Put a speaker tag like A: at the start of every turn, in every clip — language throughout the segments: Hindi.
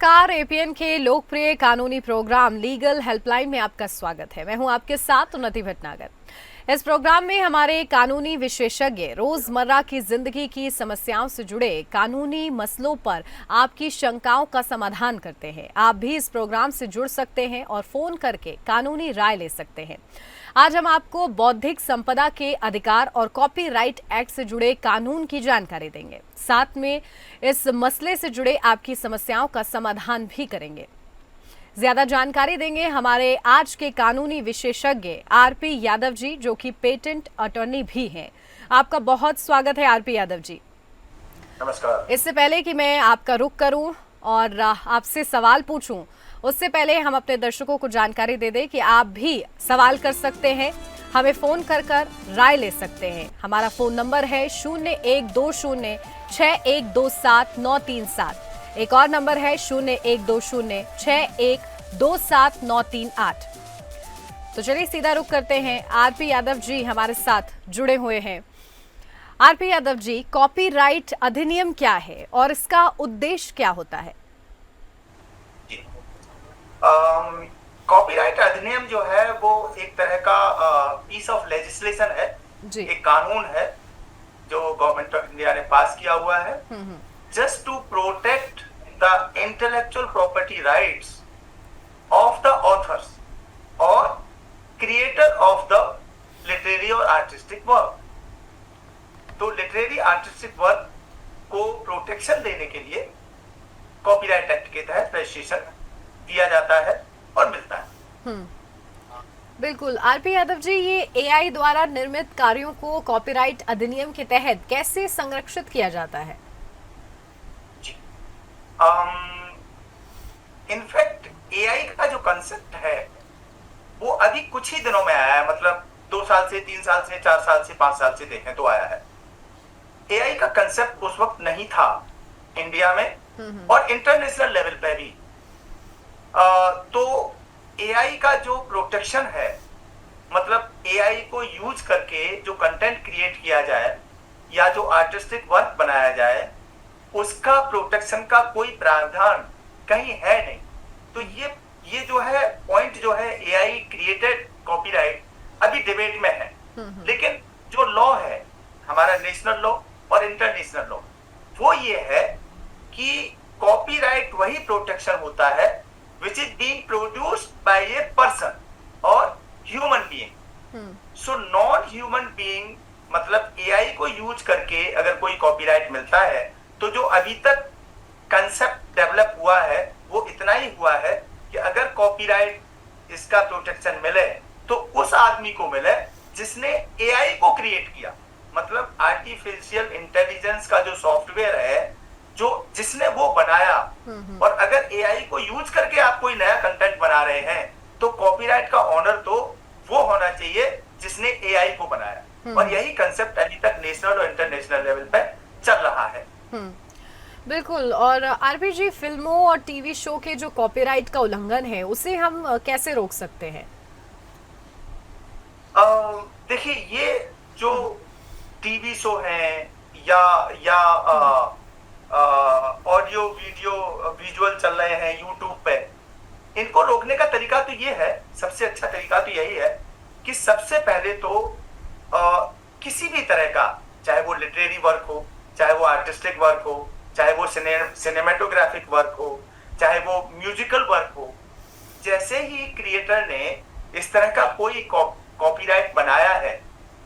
A: नमस्कार। एपीएन के लोकप्रिय कानूनी प्रोग्राम लीगल हेल्पलाइन में आपका स्वागत है। मैं हूं आपके साथ उन्नति भटनागर। इस प्रोग्राम में हमारे कानूनी विशेषज्ञ रोजमर्रा की जिंदगी की समस्याओं से जुड़े कानूनी मसलों पर आपकी शंकाओं का समाधान करते हैं। आप भी इस प्रोग्राम से जुड़ सकते हैं और फोन करके कानूनी राय ले सकते हैं। आज हम आपको बौद्धिक संपदा के अधिकार और कॉपीराइट एक्ट से जुड़े कानून की जानकारी देंगे। साथ में इस मसले से जुड़े आपकी समस्याओं का समाधान भी करेंगे। ज्यादा जानकारी देंगे हमारे आज के कानूनी विशेषज्ञ आरपी यादव जी, जो कि पेटेंट अटॉर्नी भी हैं। आपका बहुत स्वागत है आरपी यादव जी।
B: नमस्कार।
A: इससे पहले कि मैं आपका रुख करूं और आपसे सवाल पूछूं, उससे पहले हम अपने दर्शकों को जानकारी दे दें कि आप भी सवाल कर सकते हैं, हमें फोन कर राय ले सकते हैं। हमारा फोन नंबर है 0120612793 एक और नंबर है 0120612793। तो चलिए सीधा रुख करते हैं। आरपी यादव जी हमारे साथ जुड़े हुए हैं। आरपी यादव जी, कॉपीराइट अधिनियम क्या है और इसका उद्देश्य क्या होता है?
B: कॉपीराइट अधिनियम जो है वो एक तरह का पीस ऑफ लेजिस्लेशन है जी। एक कानून है जो गवर्नमेंट ऑफ इंडिया ने पास किया हुआ है just to protect the intellectual property rights of the authors और क्रिएटर ऑफ द लिटरेरी और आर्टिस्टिक वर्क। तो लिटरेरी आर्टिस्टिक वर्क को प्रोटेक्शन देने के लिए कॉपीराइट एक्ट के तहत रजिस्ट्रेशन दिया जाता है और मिलता है।
A: बिल्कुल। आरपी यादव जी, ये एआई द्वारा निर्मित कार्यों को कॉपीराइट अधिनियम के तहत कैसे संरक्षित किया जाता है?
B: जी, इनफैक्ट एआई का जो कंसेप्ट है वो अभी कुछ ही दिनों में आया है, मतलब 2 साल से 3 साल से 4 साल से 5 साल से देखें तो आया है। एआई का कंसेप्ट उस वक्त नहीं था इंडिया में और इंटरनेशनल लेवल पे भी। तो एआई का जो प्रोटेक्शन है, मतलब एआई को यूज करके जो कंटेंट क्रिएट किया जाए या जो आर्टिस्टिक वर्क बनाया जाए, उसका प्रोटेक्शन का कोई प्रावधान कहीं है नहीं। तो ये जो है पॉइंट जो है एआई क्रिएटेड कॉपीराइट अभी डिबेट में है। लेकिन जो लॉ है हमारा नेशनल लॉ और इंटरनेशनल लॉ, वो ये है कि कॉपीराइट वही प्रोटेक्शन होता है which is being produced by a person or human being. So non-human being मतलब AI को यूज करके अगर कोई कॉपीराइट मिलता है तो जो अभी तक कंसेप्ट डेवलप हुआ है वो इतना ही हुआ है कि अगर कॉपीराइट इसका प्रोटेक्शन मिले तो उस आदमी को मिले जिसने AI को क्रिएट किया, मतलब आर्टिफिशियल इंटेलिजेंस का जो सॉफ्टवेयर है जो जिसने वो बनाया। और अगर एआई को यूज करके आप कोई नया कंटेंट बना रहे हैं तो कॉपीराइट का ऑनर तो वो होना चाहिए जिसने एआई को बनाया। और यही कंसेप्ट अभी तक नेशनल और इंटरनेशनल लेवल पे चल रहा है।
A: बिल्कुल। और आरपी जी, फिल्मों और टीवी शो के जो कॉपीराइट का उल्लंघन है उसे हम कैसे रोक सकते हैं?
B: देखिए, ये जो टीवी शो है या ऑडियो वीडियो विजुअल चल रहे हैं यूट्यूब पे, इनको रोकने का तरीका तो ये है, सबसे अच्छा तरीका तो यही है कि सबसे पहले तो किसी भी तरह का, चाहे वो लिटरेरी वर्क हो, चाहे वो आर्टिस्टिक वर्क हो, चाहे वो सिनेमेटोग्राफिक वर्क हो, चाहे वो म्यूजिकल वर्क हो, जैसे ही क्रिएटर ने इस तरह का कोई कॉपीराइट बनाया है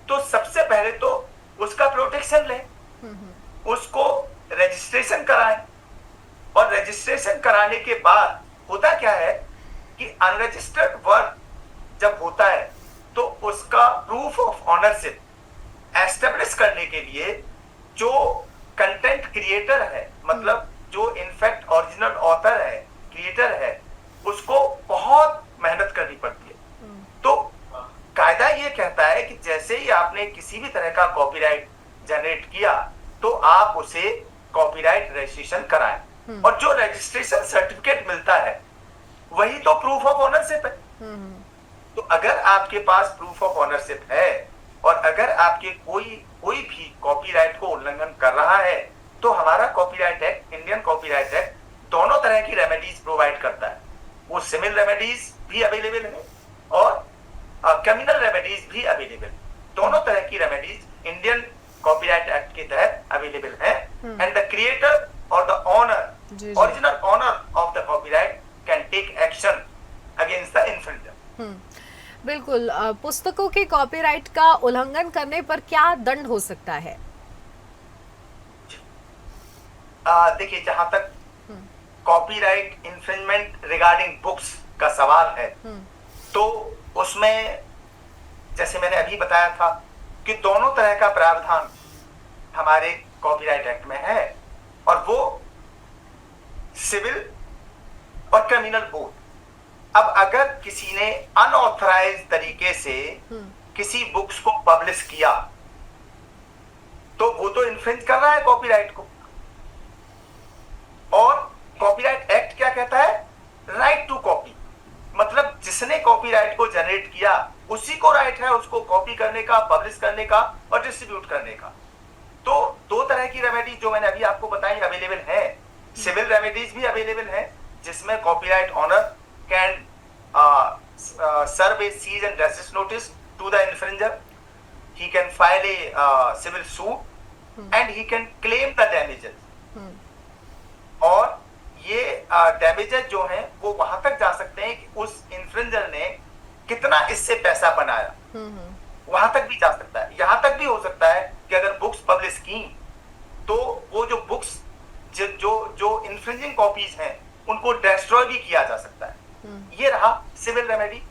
B: तो सबसे पहले तो उसका प्रोटेक्शन लें, उसको रजिस्ट्रेशन कराएं। और रजिस्ट्रेशन कराने के बाद होता क्या है कि अनरजिस्टर्ड वर्क जब होता है तो उसका प्रूफ ऑफ ऑनरशिप एस्टेब्लिश करने के लिए जो कंटेंट क्रिएटर है, मतलब जो इनफैक्ट ओरिजिनल ऑथर है, क्रिएटर है, उसको बहुत मेहनत करनी पड़ती है। तो कायदा ये कहता है कि जैसे ही आपने किसी भी तरह का कॉपीराइट जनरेट किया तो आप उसे कॉपीराइट रजिस्ट्रेशन कराएं। और जो रजिस्ट्रेशन सर्टिफिकेट मिलता है वही तो प्रूफ ऑफ ऑनरशिप है। तो अगर आपके पास प्रूफ ऑफ ऑनरशिप है और अगर आपके कोई भी कॉपीराइट को उल्लंघन कर रहा है तो हमारा copyright act, Indian copyright act दोनों तरह की रेमेडीज प्रोवाइड करता है। वो सिविल रेमेडीज भी अवेलेबल है और क्रिमिनल रेमेडीज भी अवेलेबल है। दोनों तरह की रेमेडीज इंडियन कॉपीराइट एक्ट के तहत अवेलेबल है। एंड द क्रिएटर और the owner, original owner of the copyright can take action against the infringer.
A: बिल्कुल। पुस्तकों के कॉपीराइट का उल्लंघन करने पर क्या दंड हो सकता है?
B: देखिए, जहां तक कॉपीराइट इन्फ्रिंजमेंट रिगार्डिंग बुक्स का सवाल है, तो उसमें जैसे मैंने अभी बताया था कि दोनों तरह का प्रावधान हमारे कॉपीराइट एक्ट में है, और वो सिविल और क्रिमिनल बोथ। अब अगर किसी ने अनऑथराइज्ड तरीके से किसी बुक्स को पब्लिश किया, तो वो तो इन्फ्रिंज कर रहा है कॉपीराइट को। और कॉपीराइट एक्ट क्या कहता है? राइट टू कॉपी, मतलब जिसने कॉपीराइट को जनरेट किया उसी को राइट है उसको कॉपी करने का, पब्लिश करने का और डिस्ट्रीब्यूट करने का। तो दो तरह की रेमेडी जो मैंने अभी आपको बताई अवेलेबल है। सिविल रेमेडीज भी अवेलेबल है जिसमें copyright owner can serve a cease and desist notice to the infringer. He can file a civil suit and he can claim the damages. और ये damages जो हैं वो वहां तक जा सकते हैं कि उस इन्फ्रिंजर ने कितना इससे पैसा बनाया, वहां तक भी जा सकता है। यहां तक भी हो सकता है कि अगर बुक्स पब्लिश की तो वो जो बुक्स जो इन्फ्रिंजिंग कॉपीज हैं उनको डिस्ट्रॉय भी किया जा सकता है। ये रहा सिविल रेमेडी।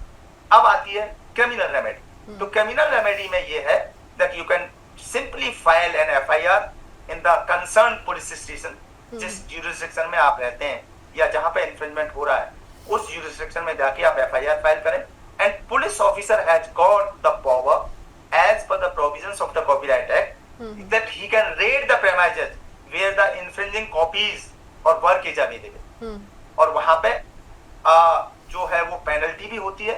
B: अब आती है क्रिमिनल रेमेडी। तो क्रिमिनल रेमेडी में ये है that you can simply file an FIR in the concern police station, जिस ज्यूरिसडिक्शन में आप रहते हैं या जहां पे इन्फ्रिंजमेंट हो रहा है उस ज्यूरिसडिक्शन में जाके आप एफआईआर फाइल करें। And police officer has got the power as per the provisions of the copyright act that he can raid the premises where the infringing copies और वर्क इज अवेलेबल। और वहां पे जो है वो पेनल्टी भी होती है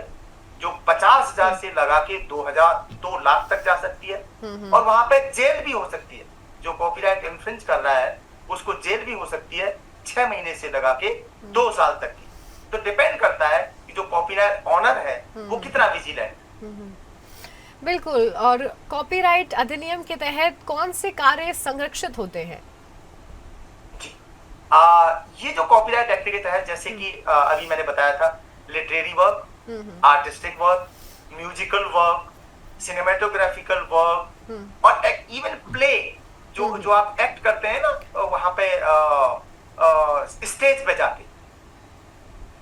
B: जो 50,000 से लगा के 2 लाख तक जा सकती है। और वहां पे जेल भी हो सकती है। जो कॉपीराइट इन्फ्रिंज कर रहा है उसको जेल भी हो सकती है 6 महीने से लगा के 2 साल तक की। तो डिपेंड करता है कि जो कॉपीराइट ऑनर है वो कितना विजिलेंट।
A: बिल्कुल। और कॉपीराइट अधिनियम के तहत कौन से कार्य संरक्षित होते हैं?
B: ये जो कॉपीराइट एक्ट के तहत जैसे कि अभी मैंने बताया था, literary work, artistic work, musical work, cinematographical work और इवन प्ले जो आप एक्ट करते हैं ना वहां पे स्टेज पे जाके,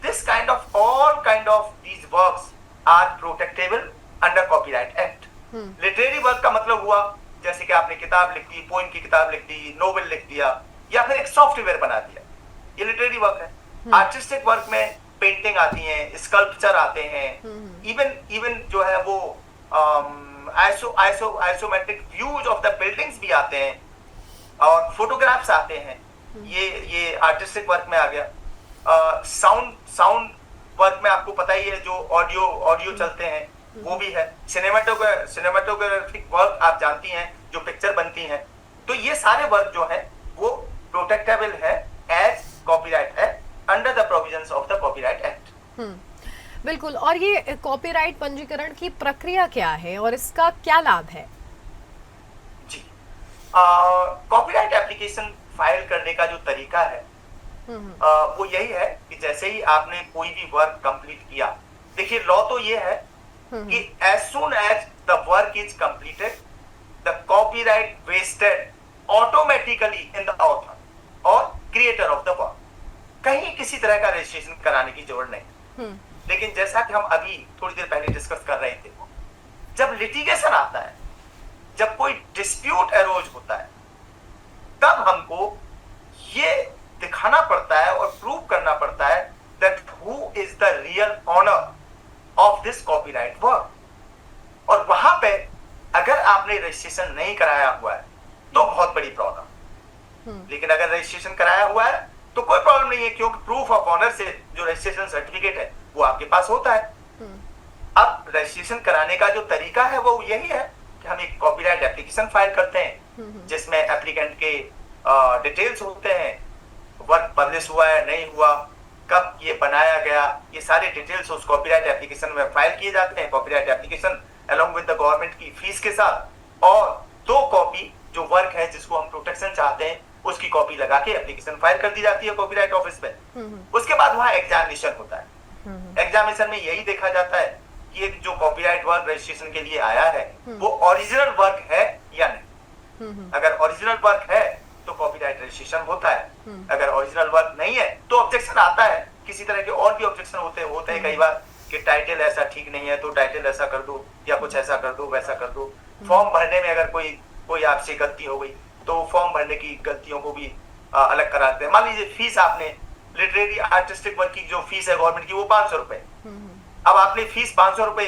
B: this kind of all kind of these works are protectable under copyright act. Literary work का मतलब हुआ जैसे कि आपने किताब लिख दी, पोएम की किताब लिख दी, नोवेल लिख दिया या फिर एक सॉफ्टवेयर बना दिया, ये लिटरेरी वर्क है। आर्टिस्टिक वर्क में पेंटिंग आती है, स्कल्पचर आते हैं, इवन जो है वो isometric views of the buildings भी आते हैं और फोटोग्राफ्स आते हैं। ये आर्टिस्टिक वर्क में आ गया। साउंड वर्क में आपको पता ही है जो ऑडियो चलते हैं वो भी है। सिनेमेटोग्राफिक वर्क आप जानती हैं जो पिक्चर बनती हैं। तो ये सारे वर्क जो है वो प्रोटेक्टेबल है as copyright act under the provisions of the copyright act.
A: बिल्कुल। और ये कॉपीराइट पंजीकरण की प्रक्रिया क्या है और इसका क्या लाभ है?
B: जी, कॉपीराइट एप्लीकेशन फाइल करने का जो तरीका है वो यही है कि जैसे ही आपने कोई भी वर्क कंप्लीट किया, देखिए लॉ तो ये है कि as soon as the work is completed the copyright vested automatically in the author और क्रिएटर ऑफ द वर्क। कहीं किसी तरह का रजिस्ट्रेशन कराने की जरूरत नहीं। लेकिन जैसा कि हम अभी थोड़ी देर पहले डिस्कस कर रहे थे, जब लिटिगेशन आता है, जब कोई डिस्प्यूट अरोज होता है, तब हमको ये दिखाना पड़ता है और प्रूव करना पड़ता है that who is the real owner of this copyright work. और वहां पे अगर आपने रजिस्ट्रेशन नहीं कराया हुआ है तो बहुत बड़ी प्रॉब्लम। लेकिन अगर रजिस्ट्रेशन कराया हुआ है तो कोई प्रॉब्लम नहीं है, क्योंकि प्रूफ ऑफ ऑनर से जो रजिस्ट्रेशन सर्टिफिकेट है वो आपके पास होता है। अब रजिस्ट्रेशन कराने का जो तरीका है वो यही है कि हम एक कॉपीराइट एप्लीकेशन फाइल करते हैं जिसमें एप्लीकेंट के डिटेल्स होते हैं, वर्क पब्लिश हुआ है नहीं हुआ, कब ये बनाया गया, ये सारे डिटेल्स उस कॉपीराइट एप्लीकेशन में फाइल किए जाते हैं, copyright application along with the government की फीस के साथ, और 2 कॉपी जो वर्क है जिसको हम प्रोटेक्शन चाहते हैं उसकी कॉपी लगा के एप्लीकेशन फाइल कर दी जाती है कॉपीराइट ऑफिस में। उसके बाद वहां एग्जामिनेशन होता है। एग्जामिनेशन में यही देखा जाता है कि एक जो कॉपीराइट वर्क रजिस्ट्रेशन के लिए आया है वो ओरिजिनल वर्क है या नहीं। अगर ओरिजिनल वर्क है तो कॉपीराइट रजिस्ट्रेशन होता है, अगर ओरिजिनल वर्क नहीं है तो ऑब्जेक्शन आता है। किसी तरह के और भी ऑब्जेक्शन होते हैं कई बार कि टाइटल ऐसा ठीक नहीं है तो टाइटल ऐसा कर दो, या कुछ ऐसा कर दो वैसा कर दो। फॉर्म भरने में अगर कोई आपसे गलती हो गई तो फॉर्म भरने की गलतियों को भी अलग कराते हैं। मान लीजिए फीस आपने लिटरेरी आर्टिस्टिक वर्क की जो फीस है गवर्नमेंट की वो 500 रुपए, अब आपने फीस 500 रुपए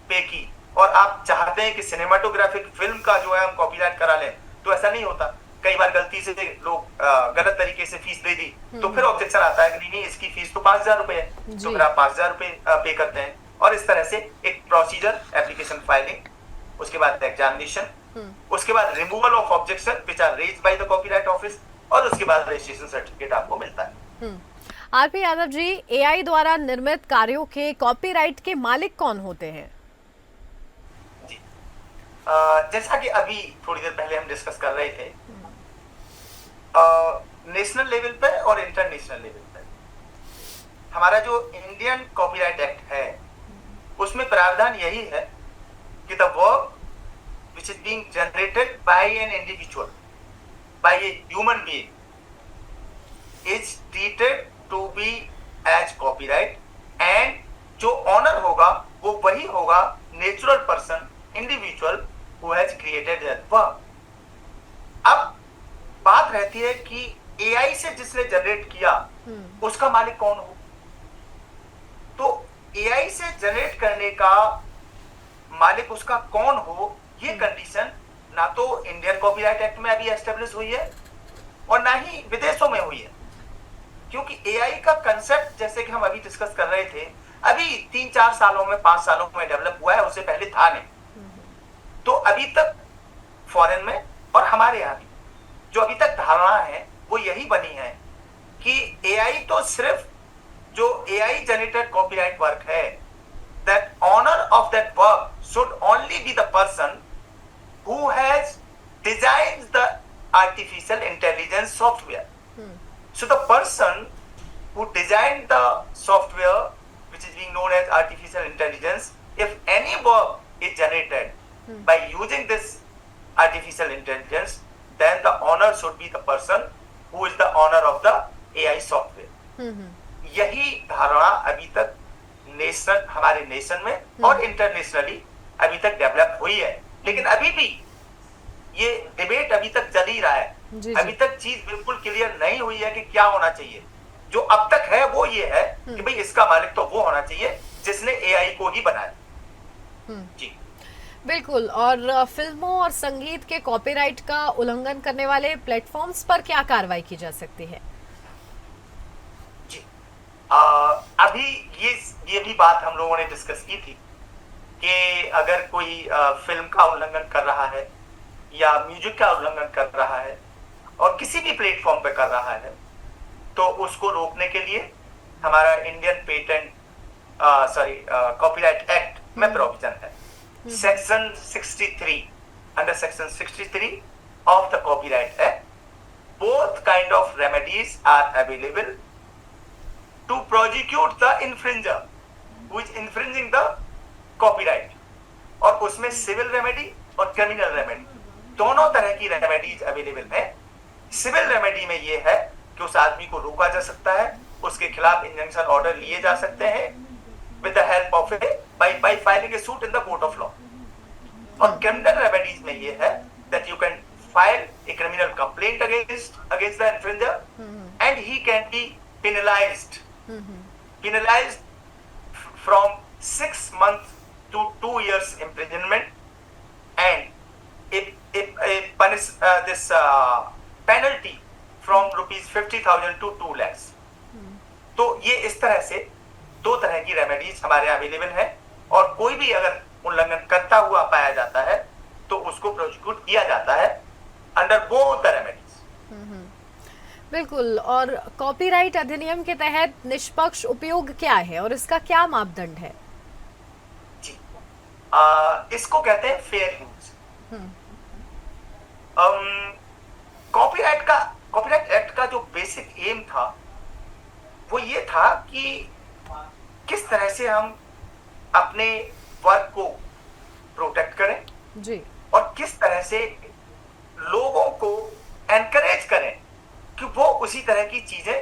B: पे की और आप चाहते हैं कि सिनेमाटोग्राफिक फिल्म का जो है हम कॉपीराइट करा लें, तो ऐसा नहीं होता। कई बार गलती से लोग गलत तरीके से फीस दे दी तो फिर ऑब्जेक्शन आता है कि नहीं इसकी फीस तो 5000 रुपए है, तो फिर आप 5000 रुपए पे करते हैं। और इस तरह से एक प्रोसीजर, एप्लीकेशन फाइलिंग, उसके बाद एग्जामिनेशन, उसके बाद removal of objection which are raised by the copyright office, और उसके बाद रजिस्ट्रेशन सर्टिफिकेट आपको मिलता है।
A: आरपी यादव जी, एआई द्वारा निर्मित कार्यों के कॉपीराइट के मालिक कौन होते हैं?
B: जी, जैसा कि अभी थोड़ी देर पहले हम डिस्कस कर रहे थे, नेशनल लेवल पे और इंटरनेशनल लेवल पे हमारा जो इंडियन कॉपीराइट एक्ट है उसमें प्रावधान यही है कि the work which is being generated by an individual, by a human being, is treated to be as copyright, and जो ऑनर होगा वो वही होगा natural person, individual who has created that work। अब बात रहती है कि एआई से जिसने जनरेट किया उसका मालिक कौन हो। तो एआई से जनरेट करने का मालिक उसका कौन हो, ये कंडीशन ना तो इंडियन कॉपीराइट एक्ट में अभी एस्टेब्लिश हुई है और ना ही विदेशों में हुई है, क्योंकि एआई का कंसेप्ट जैसे कि हम अभी डिस्कस कर रहे थे अभी 3-4 सालों में 5 सालों में डेवलप हुआ है, उससे पहले था नहीं। तो अभी तक फॉरेन में और हमारे यहाँ भी जो अभी तक धारणा है वो यही बनी है कि एआई तो सिर्फ जो एआई जनरेटेड कॉपीराइट वर्क है, that owner of that work should only be the person who has designed the artificial intelligence software. So the person who designed the software which is being known as artificial intelligence, if any work is generated by using this artificial intelligence, then the owner should be the person who is the owner of the AI software। यही धारणा अभी तक नेशन, हमारे नेशन में और इंटरनेशनली अभी तक डेवलप हुई है, लेकिन अभी भी ये डिबेट अभी तक चल ही रहा है। अभी तक चीज बिल्कुल क्लियर नहीं हुई है कि क्या होना चाहिए। जो अब तक है वो ये है कि भाई इसका मालिक तो वो होना चाहिए जिसने एआई को ही बनाया। जी
A: बिल्कुल। और फिल्मों और संगीत के कॉपीराइट का उल्लंघन करने वाले प्लेटफॉर्म्स पर क्या कार्रवाई की जा सकती है?
B: जी अभी ये भी बात हम लोगों ने डिस्कस की थी कि अगर कोई फिल्म का उल्लंघन कर रहा है या म्यूजिक का उल्लंघन कर रहा है और किसी भी प्लेटफॉर्म पे कर रहा है तो उसको रोकने के लिए हमारा इंडियन पेटेंट कॉपीराइट एक्ट में प्रोविजन है। Section 63, under section 63 of the Copyright Act, both kind of remedies are available to prosecute the infringer who is infringing the copyright। और उसमें सिविल रेमेडी और क्रिमिनल रेमेडी दोनों तरह की रेमेडीज अवेलेबल है। सिविल रेमेडी में ये है कि उस आदमी को रोका जा सकता है, उसके खिलाफ इंजंक्शन ऑर्डर लिए जा सकते हैं with the help of by filing a suit in the court of law। और क्रिमिनल रेमेडीज में ये है that you can file a criminal complaint against the infringer and he can be penalized from 6 months to 2 years imprisonment and this penalty from ₹50,000 to 2 lakhs। तो ये इस तरह से 2 तरह की रेमेडीज हमारे अवेलेबल है और कोई भी अगर उल्लंघन करता हुआ पाया जाता है तो उसको प्रोसिक्यूट किया जाता है अंडर बोथ द रेमेडीज।
A: बिल्कुल। और कॉपीराइट अधिनियम के तहत निष्पक्ष उपयोग क्या है और इसका क्या मापदंड है?
B: जी, इसको कहते हैं फेयर यूज।
A: हम्म।
B: कॉपीराइट का कॉपीराइट एक्ट का जो बेसिक एम था वो ये था कि किस तरह से हम अपने वर्क को प्रोटेक्ट करें
A: जी।
B: और किस तरह से लोगों को एनकरेज करें कि वो उसी तरह की चीजें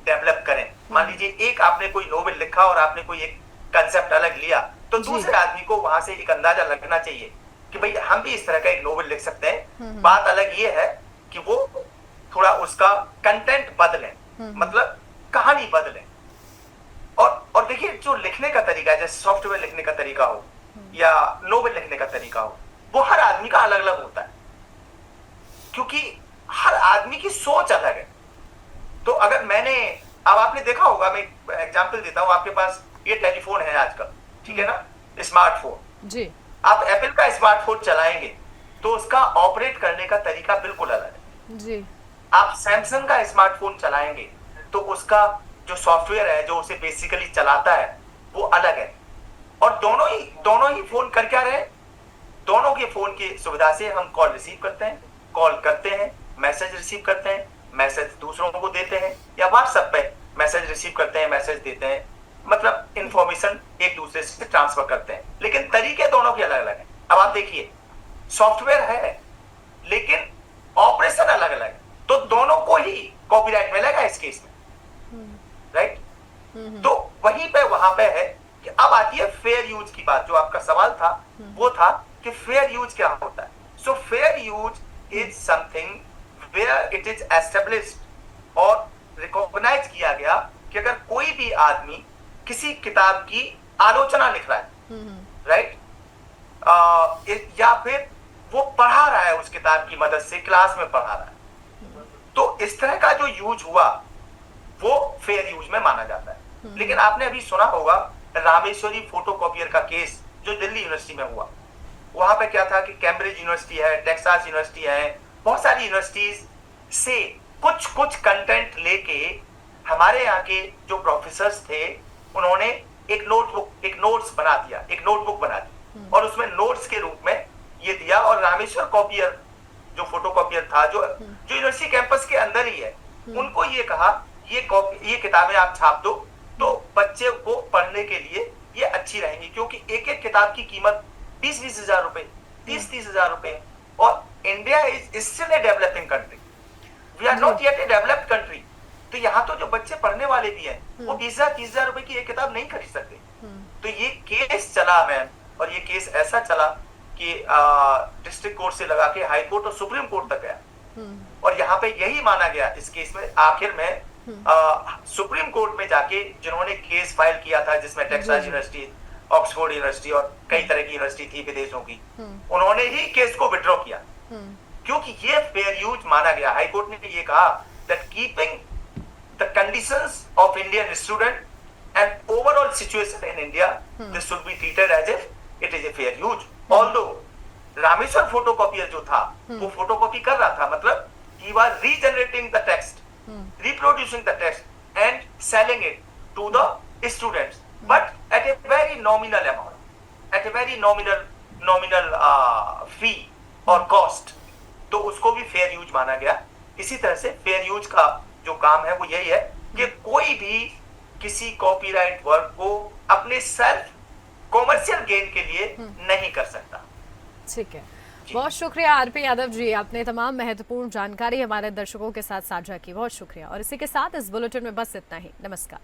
B: डेवलप करें। मान लीजिए एक आपने कोई नोवेल लिखा और आपने कोई एक कंसेप्ट अलग लिया, तो
A: जी।
B: दूसरे आदमी को वहां से एक अंदाजा लगना चाहिए कि भाई हम भी इस तरह का एक नोवेल लिख सकते हैं। बात अलग ये है कि वो थोड़ा उसका कंटेंट बदलें, मतलब कहानी बदलें। और देखिए जो लिखने का तरीका है, जैसे सॉफ्टवेयर लिखने का तरीका हो या नोवेल लिखने का तरीका हो, वो हर आदमी का अलग अलग होता है, क्योंकि हर आदमी की सोच अलग है। तो अगर अब आपने देखा होगा, मैं एग्जांपल देता हूं, आपके पास ये टेलीफोन है आजकल, ठीक है ना, स्मार्टफोन।
A: जी।
B: आप एप्पल का स्मार्टफोन चलाएंगे तो उसका ऑपरेट करने का तरीका बिल्कुल अलग है।
A: जी।
B: आप सैमसंग का स्मार्टफोन चलाएंगे तो उसका जो सॉफ्टवेयर है जो उसे बेसिकली चलाता है वो अलग है। और दोनों ही फोन कर क्या रहे, दोनों के फोन की सुविधा से हम कॉल रिसीव करते हैं, कॉल करते हैं, मैसेज रिसीव करते हैं, मैसेज दूसरों को देते हैं, या व्हाट्सएप पे मैसेज रिसीव करते हैं, मैसेज देते हैं, मतलब इंफॉर्मेशन एक दूसरे से ट्रांसफर करते हैं। लेकिन तरीके दोनों के अलग अलग हैं। अब आप देखिए, सॉफ्टवेयर है लेकिन ऑपरेशन अलग अलग है, तो दोनों को ही कॉपीराइट मिलेगा इस केस में, राइट? तो वहां पे है कि अब आती है फेयर यूज की बात। जो आपका सवाल था वो था कि फेयर यूज क्या होता है। So fair use is something where it is established और रिकॉग्नाइज किया गया कि अगर कोई भी आदमी किसी किताब की आलोचना लिख रहा है, राइट, या फिर वो पढ़ा रहा है उस किताब की मदद से, क्लास में पढ़ा रहा है, तो इस तरह का जो यूज हुआ वो फेयर यूज में माना जाता है। लेकिन आपने अभी सुना होगा रामेश्वरी फोटोकॉपियर का केस जो दिल्ली यूनिवर्सिटी में हुआ। वहां पे क्या था कि कैम्ब्रिज यूनिवर्सिटी है, टेक्सास यूनिवर्सिटी है, बहुत सारी यूनिवर्सिटीज से कुछ कंटेंट लेके हमारे यहाँ के जो प्रोफेसर्स थे उन्होंने एक नोट्स बना दिया, एक नोटबुक बना दी और उसमें नोट्स के रूप में ये दिया। और रामेश्वर कॉपियर जो फोटोकॉपियर था, जो यूनिवर्सिटी कैंपस के अंदर ही है, उनको ये कहा ये किताबें आप छाप दो तो बच्चे को पढ़ने के लिए ये अच्छी रहेंगी, क्योंकि एक एक किताब की कीमत 20-20 हजार रुपए, 30-30 हजार रुपए। और India is still a developing country, we are not yet a developed country. तो यहाँ तो जो बच्चे पढ़ने वाले भी हैं वो 20-30 हजार रुपए की एक किताब नहीं खरीद सकते। तो ये केस चला मैम, और ये केस ऐसा चला कि डिस्ट्रिक्ट कोर्ट से लगा के हाई कोर्ट और सुप्रीम कोर्ट तक गया। और यहाँ पे यही माना गया इस केस में आखिर में, सुप्रीम कोर्ट में जाके जिन्होंने केस फाइल किया था, जिसमें टेक्सास यूनिवर्सिटी, ऑक्सफोर्ड यूनिवर्सिटी और कई तरह की यूनिवर्सिटी थी विदेशों की, उन्होंने ही केस को विड्रॉ किया, क्योंकि ये फेयर यूज माना गया। हाई कोर्ट ने ये कहा that keeping the conditions of Indian student and overall situation in India, this should be treated as if it is a fair use. Although Rameshwar photocopier जो था वो फोटोकॉपी कर रहा था, मतलब he was regenerating the text, reproducing the text and selling it to the students, but at a very nominal amount, at a very nominal fee or cost। तो उसको भी फेयर यूज माना गया। इसी तरह से फेयर यूज का जो काम है वो यही है कि कोई भी किसी कॉपीराइट वर्क को अपने सेल्फ कॉमर्शियल गेन के लिए नहीं कर सकता।
A: ठीक है, बहुत शुक्रिया आरपी यादव जी, आपने तमाम महत्वपूर्ण जानकारी हमारे दर्शकों के साथ साझा की, बहुत शुक्रिया। और इसी के साथ इस बुलेटिन में बस इतना ही। नमस्कार।